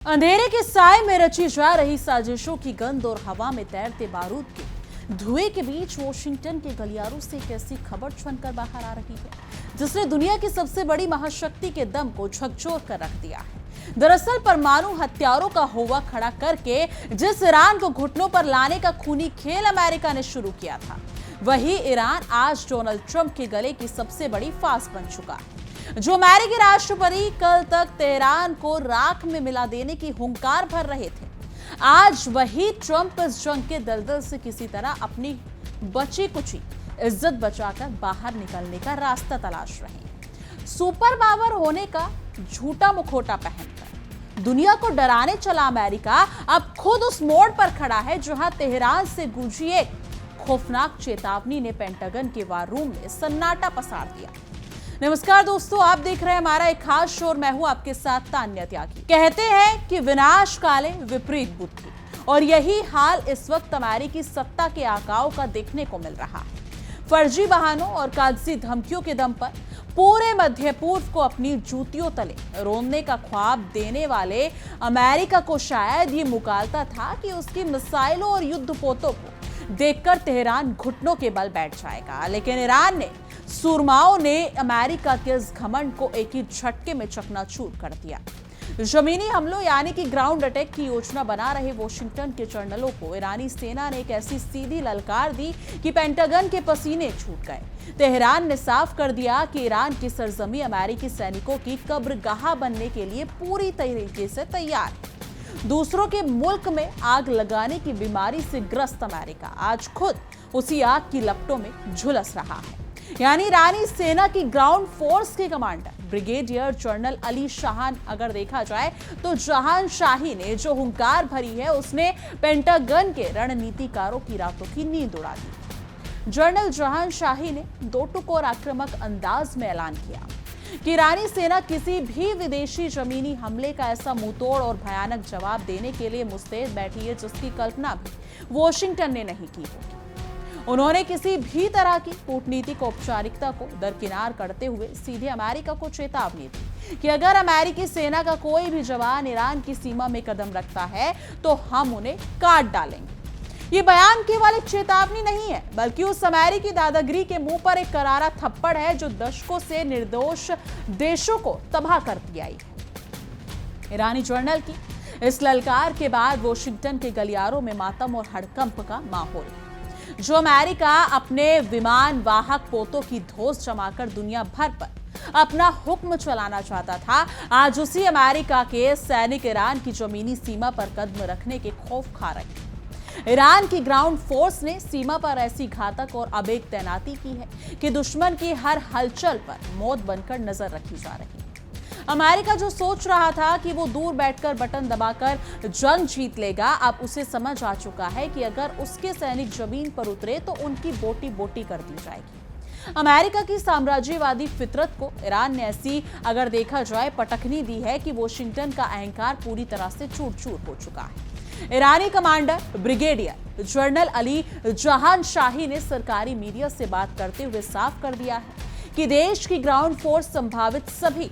अंधेरे के साए में रची जा रही साजिशों की गंध और हवा में तैरते बारूद के धुएं के बीच वॉशिंगटन के गलियारों से एक ऐसी खबर छनकर बाहर आ रही है जिसने दुनिया की सबसे बड़ी महाशक्ति के दम को झकझोर कर रख दिया है। दरअसल परमाणु हथियारों का होवा खड़ा करके जिस ईरान को घुटनों पर लाने का खूनी खेल अमेरिका ने शुरू किया था, वही ईरान आज डोनाल्ड ट्रंप के गले की सबसे बड़ी फांस बन चुका है। जो अमेरिकी राष्ट्रपति कल तक तेहरान को राख में मिला देने की हुंकार भर रहे थे, आज वही ट्रंप इस जंग के दलदल से किसी तरह अपनी बची कुची इज्जत बचाकर बाहर निकलने का रास्ता तलाश रहे हैं। सुपर पावर होने का झूठा मुखौटा पहनकर दुनिया को डराने चला अमेरिका अब खुद उस मोड़ पर खड़ा है जहां तेहरान से गूंजी एक खौफनाक चेतावनी ने पेंटागन के वार रूम में सन्नाटा पसार दिया। नमस्कार दोस्तों, आप देख रहे हैं हमारा एक खास शो और मैं हूं आपके साथ तान्या त्यागी। कहते हैं कि विनाश काले विपरीत बुद्धि, और यही हाल इस वक्त अमेरिकी सत्ता के आकाओं का देखने को मिल रहा है। फर्जी बहानों और कागजी धमकियों के दम पर पूरे मध्य पूर्व को अपनी जूतियों तले रोंदने का ख्वाब देने वाले अमेरिका को शायद ये मुकालता था कि उसकी मिसाइलों और युद्धपोतों को देखकर तेहरान घुटनों के बल बैठ जाएगा, लेकिन ईरान ने सुरमाओं ने अमेरिका के इस घमंड को एक ही झटके में चकनाचूर कर दिया। जमीनी हमलों यानी कि ग्राउंड अटैक की योजना बना रहे वॉशिंगटन के जनरलों को ईरानी सेना ने एक ऐसी सीधी ललकार दी कि पेंटागन के पसीने छूट गए। तेहरान ने साफ कर दिया कि ईरान की सरजमी अमेरिकी सैनिकों की कब्रगाह बनने के लिए पूरी तरीके से तैयार है। दूसरों के मुल्क में आग लगाने की बीमारी से ग्रस्त अमेरिका आज खुद उसी आग की लपटों में झुलस रहा है। यानी ईरानी सेना की ग्राउंड फोर्स के कमांडर ब्रिगेडियर जनरल अली शाहान अगर देखा जाए तो जहान शाही ने जो हुंकार भरी है उसने पेंटागन के रणनीतिकारों की रातों की नींद उड़ा दी। जनरल जहान शाही ने दो टुक और आक्रामक अंदाज में ऐलान किया कि ईरानी सेना किसी भी विदेशी जमीनी हमले का ऐसा मुंहतोड़ और भयानक जवाब देने के लिए मुस्तैद बैठी है जिसकी कल्पना भी वॉशिंगटन ने नहीं की होगी। उन्होंने किसी भी तरह की कूटनीतिक औपचारिकता को दरकिनार करते हुए सीधे अमेरिका को चेतावनी दी कि अगर अमेरिकी सेना का कोई भी जवान ईरान की सीमा में कदम रखता है तो हम उन्हें काट डालेंगे। ये बयान केवल एक चेतावनी नहीं है, बल्कि उस अमेरिकी दादागिरी के मुंह पर एक करारा थप्पड़ है जो दशकों से निर्दोष देशों को तबाह करती आई है। ईरानी जनरल की इस ललकार के बाद वॉशिंगटन के गलियारों में मातम और हड़कंप का माहौल है। जो अमेरिका अपने विमान वाहक पोतों की धौंस जमाकर दुनिया भर पर अपना हुक्म चलाना चाहता था, आज उसी अमेरिका के सैनिक ईरान की जमीनी सीमा पर कदम रखने के खौफ खा रहे हैं। ईरान की ग्राउंड फोर्स ने सीमा पर ऐसी घातक और अबेग तैनाती की है कि दुश्मन की हर हलचल पर मौत बनकर नजर रखी जा रही है। अमेरिका जो सोच रहा था कि वो दूर बैठकर बटन दबाकर जंग जीत लेगा, अब उसे समझ आ चुका है कि अगर उसके सैनिक जमीन पर उतरे तो उनकी बोटी बोटी कर दी जाएगी। अमेरिका की साम्राज्यवादी फितरत को ईरान ने ऐसी अगर देखा जाए पटखनी दी है कि वॉशिंगटन का अहंकार पूरी तरह से चूर चूर हो चुका है। ईरानी कमांडर ब्रिगेडियर जनरल अली जहान शाही ने सरकारी मीडिया से बात करते हुए साफ कर दिया है कि देश की ग्राउंड फोर्स संभावित सभी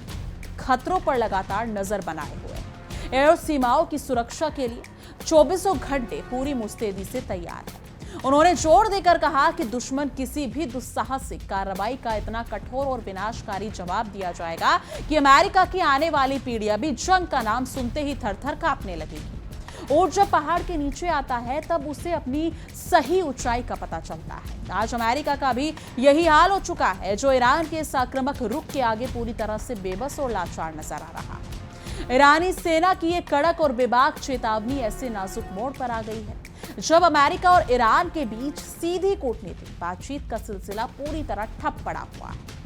खतरों पर लगातार नजर बनाए हुए है। एयर सीमाओं की सुरक्षा के लिए 24 घंटे पूरी मुस्तैदी से तैयार है। उन्होंने जोर देकर कहा कि दुश्मन किसी भी दुस्साहसिक कार्रवाई का इतना कठोर और विनाशकारी जवाब दिया जाएगा कि अमेरिका की आने वाली पीढ़ियां भी जंग का नाम सुनते ही थरथर कांपने लगेगी। और जब पहाड़ के नीचे आता है तब उसे अपनी सही ऊंचाई का पता चलता है। आज अमेरिका का भी यही हाल हो चुका है, जो ईरान के इस आक्रामक रुख के आगे पूरी तरह से बेबस और लाचार नजर आ रहा है। ईरानी सेना की ये कड़क और बेबाक चेतावनी ऐसे नाजुक मोड़ पर आ गई है जब अमेरिका और ईरान के बीच सीधी कूटनीतिक बातचीत का सिलसिला पूरी तरह ठप पड़ा हुआ है।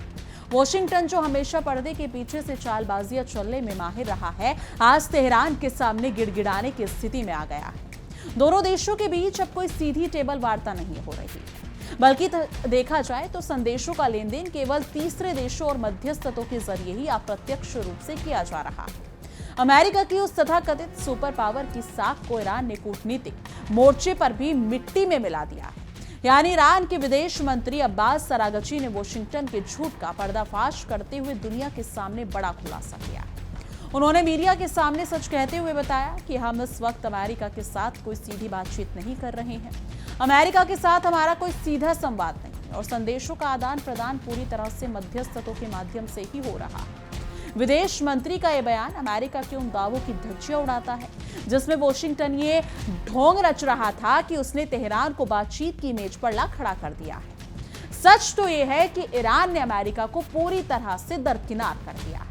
वॉशिंगटन जो हमेशा पर्दे के पीछे से चालबाजियां चलने में माहिर रहा है, आज तेहरान के सामने गिड़गिड़ाने की स्थिति में आ गया है। दोनों देशों के बीच अब कोई सीधी टेबल वार्ता नहीं हो रही, बल्कि देखा जाए तो संदेशों का लेन देन केवल तीसरे देशों और मध्यस्थतों के जरिए ही अप्रत्यक्ष रूप से किया जा रहा है। अमेरिका की उस तथाकथित सुपर पावर की साख को ईरान ने कूटनीतिक मोर्चे पर भी मिट्टी में मिला दिया है। यानी ईरान के विदेश मंत्री अब्बास अरागची ने वॉशिंगटन के झूठ का पर्दाफाश करते हुए दुनिया के सामने बड़ा खुलासा किया है। उन्होंने मीडिया के सामने सच कहते हुए बताया कि हम इस वक्त अमेरिका के साथ कोई सीधी बातचीत नहीं कर रहे हैं। अमेरिका के साथ हमारा कोई सीधा संवाद नहीं और संदेशों का आदान प्रदान पूरी तरह से मध्यस्थतों के माध्यम से ही हो रहा है। विदेश मंत्री का यह बयान अमेरिका के उन दावों की धज्जियां उड़ाता है जिसमें वॉशिंगटन ये ढोंग रच रहा था कि उसने तेहरान को बातचीत की मेज पर ला खड़ा कर दिया है। सच तो यह है कि ईरान ने अमेरिका को पूरी तरह से दरकिनार कर दिया है।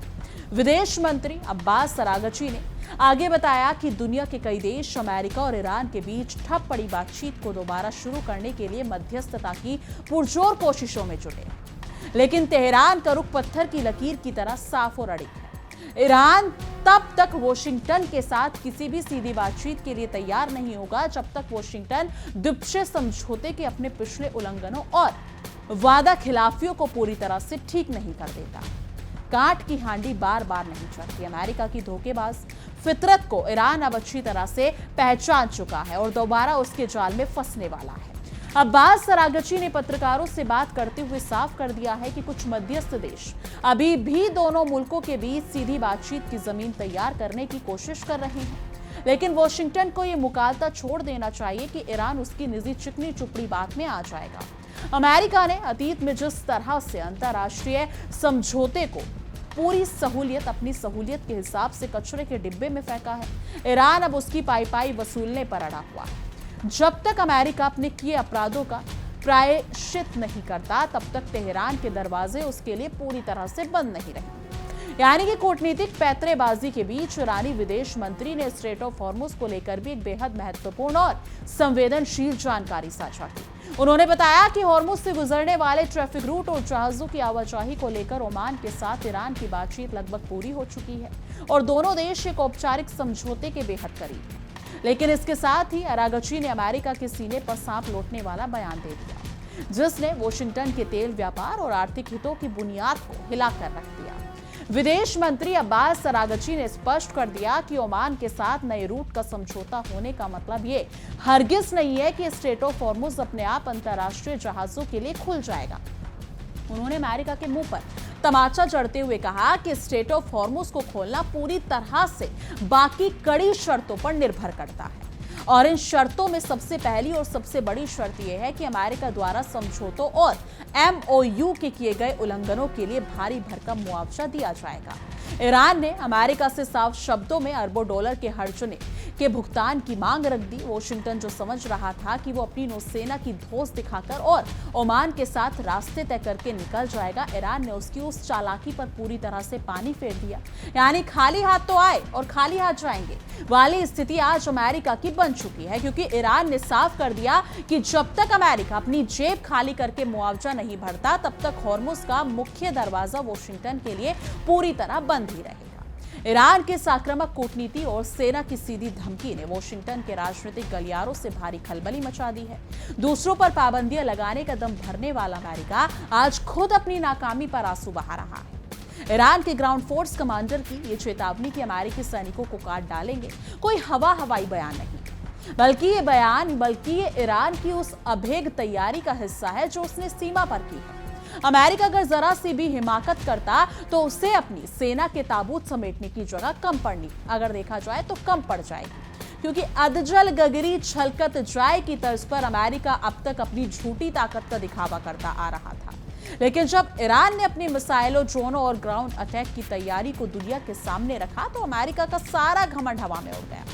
विदेश मंत्री अब्बास अरागची ने आगे बताया कि दुनिया के कई देश अमेरिका और ईरान के बीच ठप पड़ी बातचीत को दोबारा शुरू करने के लिए मध्यस्थता की पुरजोर कोशिशों में जुटे, लेकिन तेहरान का रुख पत्थर की लकीर की तरह साफ और अड़िग है। ईरान तब तक वॉशिंगटन के साथ किसी भी सीधी बातचीत के लिए तैयार नहीं होगा जब तक वॉशिंगटन द्विपक्षीय समझौते के अपने पिछले उल्लंघनों और वादा खिलाफियों को पूरी तरह से ठीक नहीं कर देता। कांट की हांडी बार बार नहीं चढ़ती। अमेरिका की धोखेबाज फितरत को ईरान अब अच्छी तरह से पहचान चुका है और दोबारा उसके जाल में फंसने वाला है। अब्बास अरागची ने पत्रकारों से बात करते हुए साफ कर दिया है कि कुछ मध्यस्थ देश अभी भी दोनों मुल्कों के बीच सीधी बातचीत की जमीन तैयार करने की कोशिश कर रहे हैं, लेकिन वॉशिंगटन को यह मुकालता छोड़ देना चाहिए कि ईरान उसकी निजी चिकनी चुपड़ी बात में आ जाएगा। अमेरिका ने अतीत में जिस तरह से अंतर्राष्ट्रीय समझौते को पूरी सहूलियत अपनी सहूलियत के हिसाब से कचरे के डिब्बे में फेंका है, ईरान अब उसकी पाई वसूलने पर अड़ा हुआ है। जब तक अमेरिका अपने किए अपराधों का प्रायश्चित नहीं करता तब तक तेहरान के दरवाजे उसके लिए पूरी तरह से बंद नहीं रहेंगे। यानी कि कूटनीतिक पैतरेबाजी के बीच ईरानी विदेश मंत्री ने स्ट्रेट ऑफ हॉर्मुज को लेकर भी एक बेहद महत्वपूर्ण और संवेदनशील जानकारी साझा की। उन्होंने बताया कि हॉर्मुज से गुजरने वाले ट्रैफिक रूट और जहाजों की आवाजाही को लेकर ओमान के साथ ईरान की बातचीत लगभग पूरी हो चुकी है और दोनों देश एक औपचारिक समझौते के बेहद करीब हैं। लेकिन इसके साथ ही अरागची ने अमेरिका के सीने पर सांप लौटने वाला बयान दे दिया, जिसने वॉशिंगटन के तेल व्यापार और आर्थिक हितों की बुनियाद को हिलाकर रख दिया। विदेश मंत्री अब्बास अरागची ने स्पष्ट कर दिया कि ओमान के साथ नए रूट का समझौता होने का मतलब ये हरगिज नहीं है कि स्ट्रेट ऑफ हॉर्मुज अपने आप अंतर्राष्ट्रीय जहाजों के लिए खुल जाएगा। उन्होंने अमेरिका के मुंह पर तमाचा जड़ते हुए कहा कि स्ट्रेट ऑफ हॉर्मुज को खोलना पूरी तरह से बाकी कड़ी शर्तों पर निर्भर करता है और इन शर्तों में सबसे पहली और सबसे बड़ी शर्त यह है कि अमेरिका द्वारा समझौतों और MOU के किए गए उल्लंघनों के लिए भारी भरकम मुआवजा दिया जाएगा। ईरान ने अमेरिका से साफ शब्दों में अरबों डॉलर के हर्जने के भुगतान की मांग रख दी। वॉशिंगटन जो समझ रहा था कि वो अपनी नौसेना की धौंस दिखाकर और ओमान के साथ रास्ते तय करके निकल जाएगा, ईरान ने उसकी उस चालाकी पर पूरी तरह से पानी फेर दिया। यानी खाली हाथ तो आए और खाली हाथ जाएंगे वाली स्थिति आज अमेरिका की बन चुकी है, क्योंकि ईरान ने साफ कर दिया कि जब तक अमेरिका अपनी जेब खाली करके मुआवजा नहीं भरता तब तक हॉर्मुज का मुख्य दरवाजा वॉशिंगटन के लिए पूरी तरह बंद ही रहेगा। ईरान के आक्रामक कूटनीति और सेना की सीधी धमकी ने वॉशिंगटन के राजनीतिक गलियारों से भारी खलबली मचा दी है। दूसरों पर पाबंदियां लगाने का दम भरने वाला अमेरिका आज खुद अपनी नाकामी पर आंसू बहा रहा है। ईरान के ग्राउंड फोर्स कमांडर की ये चेतावनी कि अमेरिकी सैनिकों को काट डालेंगे कोई हवाई बयान नहीं, बल्कि ये ईरान की उस अभेद्य तैयारी का हिस्सा है जो उसने सीमा पर की है। अमेरिका अगर जरा सी भी हिमाकत करता तो उसे अपनी सेना के ताबूत समेटने की जगह कम पड़नी, अगर देखा जाए तो कम पड़ जाएगी, क्योंकि अधजल गगरी छलकत जाए की तर्ज पर अमेरिका अब तक अपनी झूठी ताकत का दिखावा करता आ रहा था। लेकिन जब ईरान ने अपनी मिसाइलों, ड्रोनों और ग्राउंड अटैक की तैयारी को दुनिया के सामने रखा तो अमेरिका का सारा घमंड हवा में उड़ गया।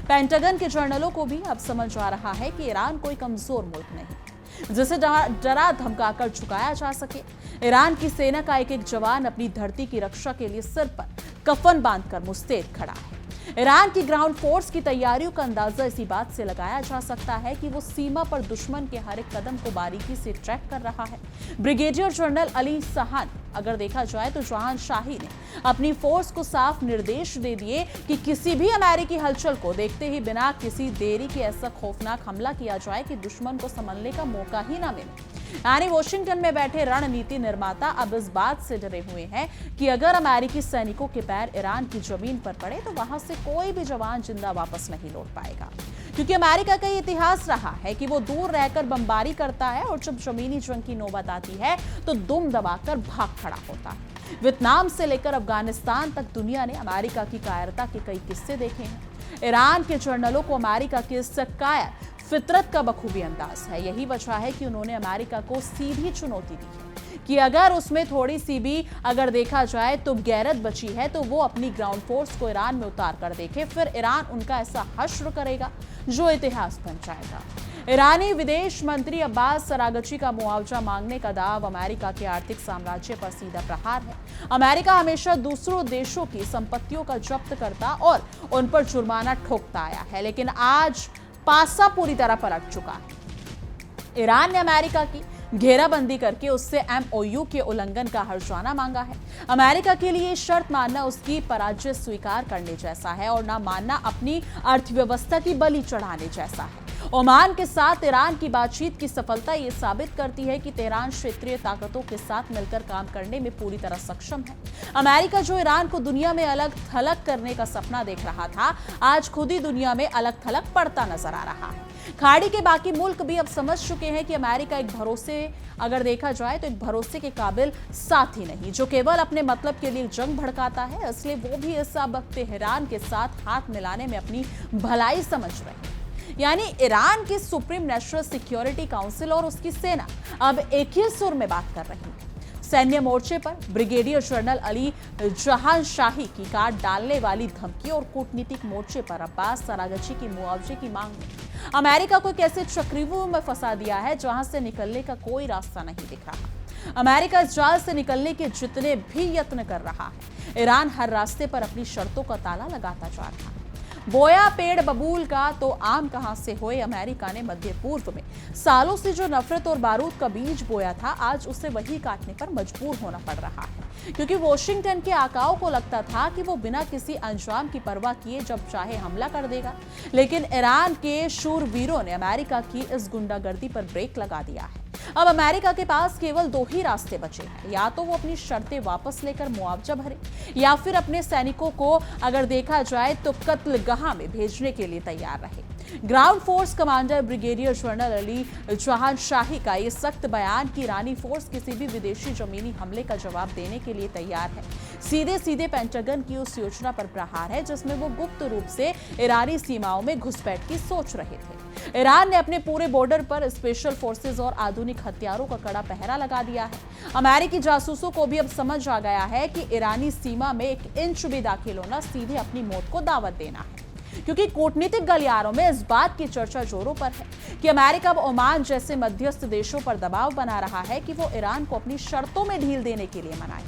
पेंटागन के जर्नलों को भी अब समझ आ रहा है कि ईरान कोई कमजोर मुल्क नहीं जिसे डरा धमकाकर झुकाया जा सके। ईरान की सेना का एक जवान अपनी धरती की रक्षा के लिए सिर पर कफन बांधकर मुस्तैद खड़ा है। ईरान की ग्राउंड फोर्स की तैयारियों का अंदाजा इसी बात से लगाया जा सकता है कि वो सीमा पर दुश्मन के हर एक कदम को बारीकी से ट्रैक कर रहा है। ब्रिगेडियर जनरल अली सहान, अगर देखा जाए तो जहां शाही ने अपनी फोर्स को साफ निर्देश दे दिए कि किसी भी अमेरिकी हलचल को देखते ही बिना किसी देरी के ऐसा खौफनाक हमला किया जाए कि दुश्मन को संभलने का मौका ही ना मिले। यानी वॉशिंगटन में बैठे रणनीति निर्माता अब इस बात से डरे हुए हैं कि अगर अमेरिकी सैनिकों के पैर ईरान की जमीन पर पड़े तो वहां से कोई भी जवान जिंदा वापस नहीं लौट पाएगा, क्योंकि अमेरिका का इतिहास रहा है कि वो दूर रहकर बमबारी करता है और जब जमीनी जंग की नौबत आती है तो दुम दबाकर भाग खड़ा होता है। वियतनाम से लेकर अफगानिस्तान तक दुनिया ने अमेरिका की कायरता के कई किस्से देखे हैं। ईरान के जर्नलों को अमेरिका की इस कायर फितरत का बखूबी अंदाज है। यही वजह है कि उन्होंने अमेरिका को सीधी चुनौती दी है कि अगर उसमें थोड़ी सी भी अगर देखा जाए तो गैरत बची है तो वो अपनी ग्राउंड फोर्स को ईरान में उतार कर देखे, फिर ईरान उनका ऐसा हश्र करेगा जो इतिहास बन जाएगा। ईरानी विदेश मंत्री अब्बास अरागची का मुआवजा मांगने का दाव अमेरिका के आर्थिक साम्राज्य पर सीधा प्रहार है। अमेरिका हमेशा दूसरों देशों की संपत्तियों का जब्त करता और उन पर जुर्माना ठोकता आया है, लेकिन आज पासा पूरी तरह पलट चुका है। ईरान ने अमेरिका की घेराबंदी करके उससे MOU के उल्लंघन का हर्जाना मांगा है। अमेरिका के लिए शर्त मानना उसकी पराजय स्वीकार करने जैसा है और ना मानना अपनी अर्थव्यवस्था की बलि चढ़ाने जैसा है। ओमान के साथ ईरान की बातचीत की सफलता ये साबित करती है कि तेहरान क्षेत्रीय ताकतों के साथ मिलकर काम करने में पूरी तरह सक्षम है। अमेरिका जो ईरान को दुनिया में अलग थलग करने का सपना देख रहा था, आज खुद ही दुनिया में अलग थलग पड़ता नजर आ रहा है। खाड़ी के बाकी मुल्क भी अब समझ चुके हैं कि अमेरिका एक भरोसे अगर देखा जाए तो एक भरोसे के काबिल साथी नहीं, जो केवल अपने मतलब के लिए जंग भड़काता है। इसलिए वो भी इस वक्त तेहरान के साथ हाथ मिलाने में अपनी भलाई समझ रहे हैं। यानी ईरान की सुप्रीम नेशनल सिक्योरिटी काउंसिल और उसकी सेना अब एक ही सुर में बात कर रही है। सैन्य मोर्चे पर ब्रिगेडियर जनरल अली जहांशाही की काट डालने वाली धमकी और कूटनीतिक मोर्चे पर अब्बास अरागची की मुआवजे की मांग में अमेरिका को एक ऐसे चक्रव्यूह में फंसा दिया है जहां से निकलने का कोई रास्ता नहीं दिख रहा। अमेरिका इस जाल से निकलने के जितने भी यत्न कर रहा है, ईरान हर रास्ते पर अपनी शर्तों का ताला लगाता जा रहा है। बोया पेड़ बबूल का तो आम कहां से होए। अमेरिका ने मध्य पूर्व में सालों से जो नफरत और बारूद का बीज बोया था, आज उसे वही काटने पर मजबूर होना पड़ रहा है, क्योंकि वॉशिंगटन के आकाओं को लगता था कि वो बिना किसी अंजाम की परवाह किए जब चाहे हमला कर देगा। लेकिन ईरान के शूरवीरों ने अमेरिका की इस गुंडागर्दी पर ब्रेक लगा दिया है। अब अमेरिका के पास केवल दो ही रास्ते बचे हैं, या तो वो अपनी शर्तें वापस लेकर मुआवजा भरे, या फिर अपने सैनिकों को अगर देखा जाए तो कत्लगाह में भेजने के लिए तैयार रहे। Ground force commander brigadier general Ali Jahanshahi का ये सख्त बयान कि ईरानी फोर्स किसी भी विदेशी जमीनी हमले का जवाब देने के लिए तैयार है, सीधे सीधे पेंटागन की उस योजना पर प्रहार है जिसमें वो गुप्त रूप से ईरानी सीमाओं में घुसपैठ की सोच रहे थे। ईरान ने अपने पूरे बॉर्डर पर स्पेशल फोर्सेज और आधुनिक हथियारों का कड़ा पहरा लगा दिया है। अमेरिकी जासूसों को भी अब समझ आ गया है कि ईरानी सीमा में एक इंच भी दाखिल होना सीधे अपनी मौत को दावत देना है, क्योंकि कूटनीतिक गलियारों में इस बात की चर्चा जोरों पर है कि अमेरिका अब ओमान जैसे मध्यस्थ देशों पर दबाव बना रहा है कि वो ईरान को अपनी शर्तों में ढील देने के लिए मनाए।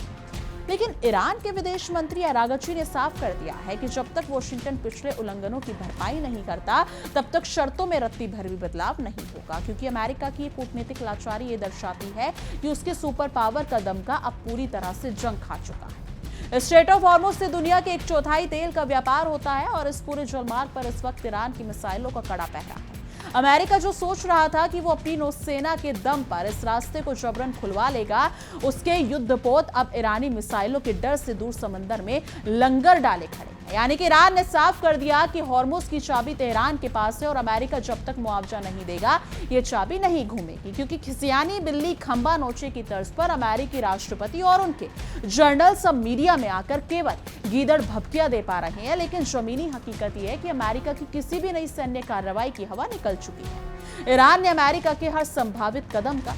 लेकिन ईरान के विदेश मंत्री अरागची ने साफ कर दिया है कि जब तक वॉशिंगटन पिछले उल्लंघनों की भरपाई नहीं करता, तब तक शर्तों में रत्ती भर भी बदलाव नहीं होगा, क्योंकि अमेरिका की कूटनीतिक लाचारी ये दर्शाती है कि उसके सुपर पावर का दमका अब पूरी तरह से जंग खा चुका है। स्ट्रेट ऑफ हॉर्मुज से दुनिया के 1/4 तेल का व्यापार होता है और इस पूरे जलमार्ग पर इस वक्त ईरान की मिसाइलों का कड़ा पहरा है। अमेरिका जो सोच रहा था कि वो अपनी नौसेना के दम पर इस रास्ते को जबरन खुलवा लेगा, उसके युद्धपोत अब ईरानी मिसाइलों के डर से दूर समंदर में लंगर डाले खड़े हैं। यानी कि ईरान ने साफ कर दिया कि हॉर्मुज की चाबी तेहरान के पास है और अमेरिका जब तक मुआवजा नहीं देगा, ये चाबी नहीं घूमेगी, क्योंकि खिसियानी बिल्ली खंबा नोचे की तर्ज पर अमेरिकी राष्ट्रपति और उनके जनरल सब मीडिया में आकर केवल गीदड़ भभकियां दे पा रहे हैं। लेकिन जमीनी हकीकत यह है कि अमेरिका की किसी भी नई सैन्य कार्रवाई की हवा निकल चुकी है। ईरान ने अमेरिका के हर संभावित कदम का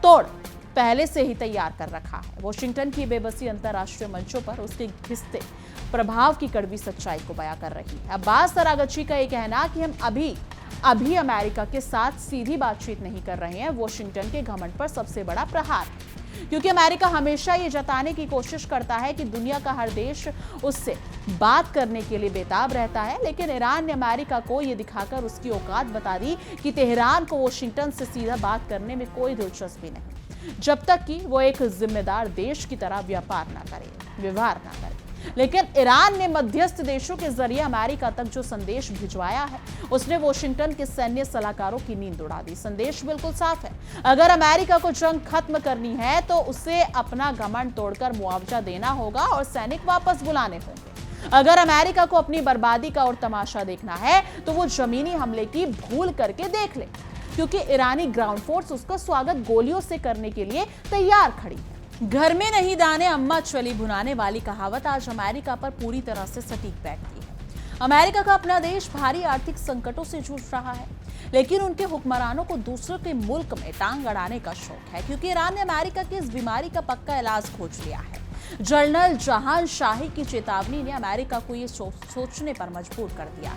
तोड़ पहले से ही तैयार कर रखा है। वॉशिंगटन की बेबसी अंतर्राष्ट्रीय मंचों पर उसके घिसते प्रभाव की कड़वी सच्चाई को बयां कर रही है। अब्बास अरागची का यह कहना कि हम अभी अमेरिका के साथ सीधी बातचीत नहीं कर रहे हैं, वॉशिंगटन के घमंड पर सबसे बड़ा प्रहार है, क्योंकि अमेरिका हमेशा ये जताने की कोशिश करता है कि दुनिया का हर देश उससे बात करने के लिए बेताब रहता है। लेकिन ईरान ने अमेरिका को ये दिखाकर उसकी औकात बता दी कि तेहरान को वॉशिंगटन से सीधा बात करने में कोई दिलचस्पी नहीं, जब तक कि वो एक जिम्मेदार देश की तरह व्यवहार ना करे। लेकिन ईरान ने मध्यस्थ देशों के जरिए अमेरिका तक जो संदेश भिजवाया है, उसने वॉशिंगटन के सैन्य सलाहकारों की नींद उड़ा दी। संदेश बिल्कुल साफ है, अगर अमेरिका को जंग खत्म करनी है तो उसे अपना घमंड तोड़कर मुआवजा देना होगा और सैनिक वापस बुलाने होंगे। अगर अमेरिका को अपनी बर्बादी का और तमाशा देखना है तो वो जमीनी हमले की भूल करके देख ले, क्योंकि ईरानी ग्राउंड फोर्स उसका स्वागत गोलियों से करने के लिए तैयार खड़ी है। घर में नहीं दाने अम्मा चली भुनाने वाली कहावत आज अमेरिका पर पूरी तरह से सटीक बैठती है। अमेरिका का अपना देश भारी आर्थिक संकटों से जूझ रहा है, लेकिन उनके हुक्मरानों को दूसरों के मुल्क में टांग अड़ाने का शौक है, क्योंकि ईरान ने अमेरिका की इस बीमारी का पक्का इलाज खोज लिया है। जनरल जहां शाही की चेतावनी ने अमेरिका को ये सोचने पर मजबूर कर दिया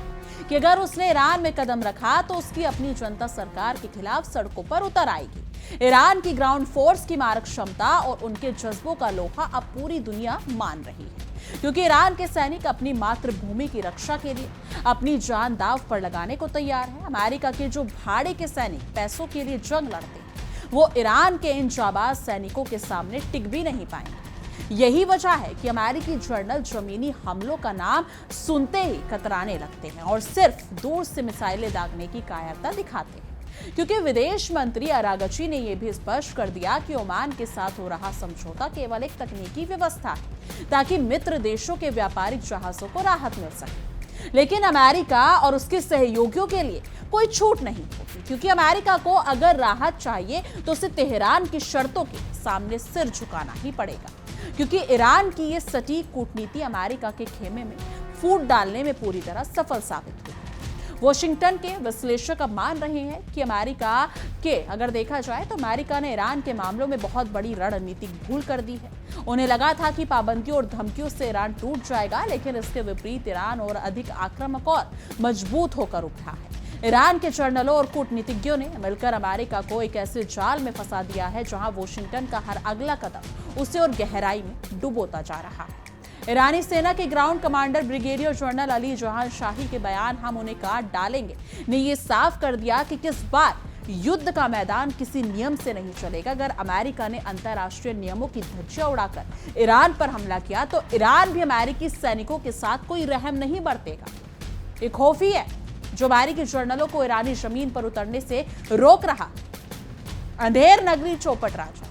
कि अगर उसने ईरान में कदम रखा तो उसकी अपनी जनता सरकार के खिलाफ सड़कों पर उतर आएगी। ईरान की ग्राउंड फोर्स की मारक क्षमता और उनके जज्बों का लोहा अब पूरी दुनिया मान रही है, क्योंकि ईरान के सैनिक अपनी मातृभूमि की रक्षा के लिए अपनी जान दांव पर लगाने को तैयार है। अमेरिका के जो भाड़े के सैनिक पैसों के लिए जंग लड़ते हैं, वो ईरान के इन जाबाज सैनिकों के सामने टिक भी नहीं पाएंगे। यही वजह है कि अमेरिकी जनरल जमीनी हमलों का नाम सुनते ही कतराने लगते हैं और सिर्फ दूर से मिसाइलें दागने की कायरता दिखाते हैं, क्योंकि विदेश मंत्री अरागची ने यह भी स्पष्ट कर दिया कि ओमान के साथ हो रहा समझौता केवल एक तकनीकी व्यवस्था है, ताकि मित्र देशों के व्यापारिक जहाजों को राहत मिल सके। लेकिन अमेरिका और उसके सहयोगियों के लिए कोई छूट नहीं होगी, क्योंकि अमेरिका को अगर राहत चाहिए तो उसे तेहरान की शर्तों के सामने सिर झुकाना ही पड़ेगा, क्योंकि ईरान की ये सटीक कूटनीति अमेरिका के खेमे में फूट डालने में पूरी तरह सफल साबित हुई। वॉशिंगटन के विश्लेषक अब मान रहे हैं कि अमेरिका के अगर देखा जाए तो अमेरिका ने ईरान के मामलों में बहुत बड़ी रणनीतिक भूल कर दी है। उन्हें लगा था कि पाबंदियों और धमकियों से ईरान टूट जाएगा, लेकिन इसके विपरीत ईरान और अधिक आक्रामक और मजबूत होकर उभरा है। ईरान के जर्नलों और कूटनीतिज्ञों ने मिलकर अमेरिका को एक ऐसे जाल में फंसा दिया है जहां वॉशिंगटन का हर अगला कदम उसे और गहराई में डुबोता जा रहा है। ईरानी सेना के ground commander brigadier general Ali जहां शाही के बयान हम उन्हें काट डालेंगे ने यह साफ कर दिया कि किस बार युद्ध का मैदान किसी नियम से नहीं चलेगा। अगर अमेरिका ने अंतर्राष्ट्रीय नियमों की धज्जियां उड़ाकर ईरान पर हमला किया तो ईरान भी अमेरिकी सैनिकों के साथ कोई रहम नहीं बरतेगा। एक खौफ ही है जो अमेरिकी जर्नलों को ईरानी जमीन पर उतरने से रोक रहा। अंधेर नगरी चौपट राजा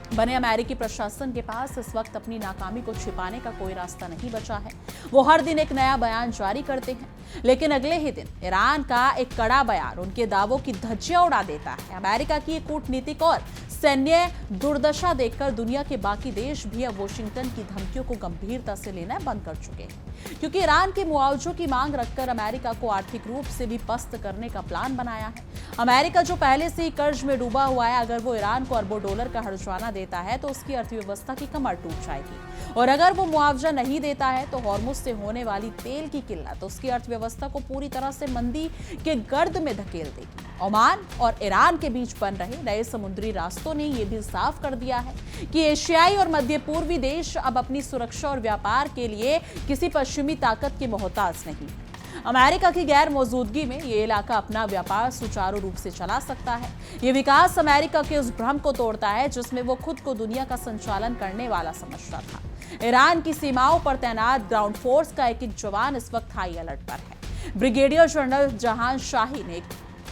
बने अमेरिकी प्रशासन के पास इस वक्त अपनी नाकामी को छिपाने का कोई रास्ता नहीं बचा है। वो हर दिन एक नया बयान जारी करते हैं, लेकिन अगले ही दिन ईरान का एक कड़ा बयान उनके दावों की धज्जियां उड़ा देता है। अमेरिका की कूटनीतिक और सैन्य दुर्दशा देखकर दुनिया के बाकी देश भी अब वॉशिंगटन की धमकियों को गंभीरता से लेना बंद कर चुके हैं, क्योंकि ईरान के मुआवजों की मांग रखकर अमेरिका को आर्थिक रूप से भी पस्त करने का प्लान बनाया है। अमेरिका जो पहले से ही कर्ज में डूबा हुआ है, अगर वो ईरान को अरबों डॉलर का हर्जाना देता है तो उसकी अर्थव्यवस्था की कमर टूट जाएगी, और अगर वो मुआवजा नहीं देता है तो हॉर्मुज से होने वाली तेल की किल्लत उसकी अर्थव्यवस्था को पूरी तरह से मंदी के गर्द में धकेल देगी। ओमान और ईरान के बीच बन रहे नए समुद्री रास्तों ने यह भी साफ कर दिया है कि एशियाई और मध्य पूर्वी देश अब अपनी सुरक्षा और व्यापार के लिए किसी पश्चिमी ताकत के मोहताज नहीं है। अमेरिका की गैर मौजूदगी में ये इलाका अपना व्यापार सुचारू रूप से चला सकता है। ये विकास अमेरिका के उस भ्रम को तोड़ता है जिसमें वो खुद को दुनिया का संचालन करने वाला समझता था। ईरान की सीमाओं पर तैनात ग्राउंड फोर्स का एक एक जवान इस वक्त हाई अलर्ट पर है। ब्रिगेडियर जनरल जहां शाही ने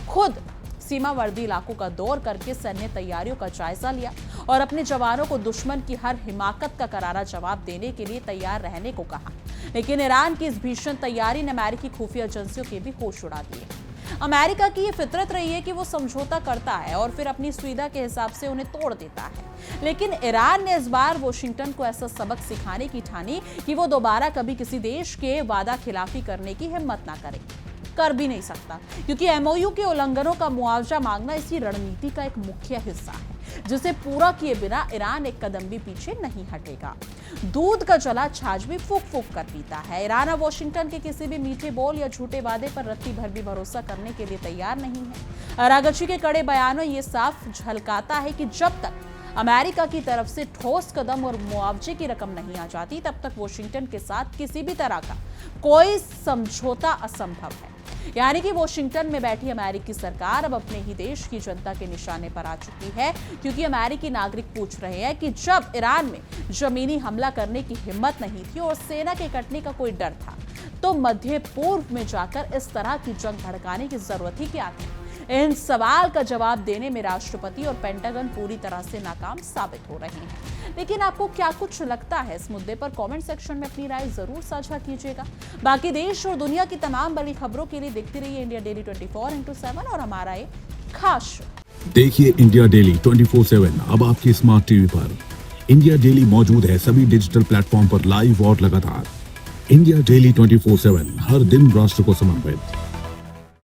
खुद सीमावर्ती इलाकों का दौर करके सैन्य तैयारियों का जायजा लिया और अपने जवानों को दुश्मन की हर हिमाकत का करारा जवाब देने के लिए तैयार रहने को कहा। लेकिन ईरान की इस भीषण तैयारी ने अमेरिकी खुफिया एजेंसियों के भी होश उड़ा दिए। अमेरिका की ये फितरत रही है कि वो समझौता करता है और फिर अपनी सुविधा के हिसाब से उन्हें तोड़ देता है, लेकिन ईरान ने इस बार वॉशिंगटन को ऐसा सबक सिखाने की ठानी कि वो दोबारा कभी किसी देश के वादा खिलाफी करने की हिम्मत ना करे। कर भी नहीं सकता, क्योंकि एमओयू के उल्लंघनों का मुआवजा मांगना इसी रणनीति का एक मुख्य हिस्सा है, जिसे पूरा किए बिना ईरान एक कदम भी पीछे नहीं हटेगा। दूध का जला छाछ भी फूक फूक कर पीता है। ईरान अब वॉशिंगटन के किसी भी मीठे बोल या झूठे वादे पर रत्ती भर भी भरोसा करने के लिए तैयार नहीं है। अरागची के कड़े बयानों ये साफ झलकाता है कि जब तक अमेरिका की तरफ से ठोस कदम और मुआवजे की रकम नहीं आ जाती, तब तक वॉशिंगटन के साथ किसी भी तरह का कोई समझौता असंभव है। यानी कि वॉशिंगटन में बैठी अमेरिकी सरकार अब अपने ही देश की जनता के निशाने पर आ चुकी है, क्योंकि अमेरिकी नागरिक पूछ रहे हैं कि जब ईरान में जमीनी हमला करने की हिम्मत नहीं थी और सेना के कटने का कोई डर था, तो मध्य पूर्व में जाकर इस तरह की जंग भड़काने की जरूरत ही क्या थी। इन सवाल का जवाब देने में राष्ट्रपति और पेंटागन पूरी तरह से नाकाम साबित हो रहे हैं। लेकिन आपको क्या कुछ लगता है इस मुद्दे पर कमेंट सेक्शन में अपनी राय जरूर साझा कीजिएगा। बाकी देश और दुनिया की तमाम बड़ी खबरों के लिए देखते रहिए इंडिया डेली 24x7 और हमारा एक खास शो। देखिए इंडिया डेली 24/7 अब आपकी स्मार्ट टीवी पर। इंडिया डेली मौजूद है सभी डिजिटल प्लेटफॉर्म पर लाइव और लगातार। इंडिया डेली 24/7, हर दिन राष्ट्र को समर्पित।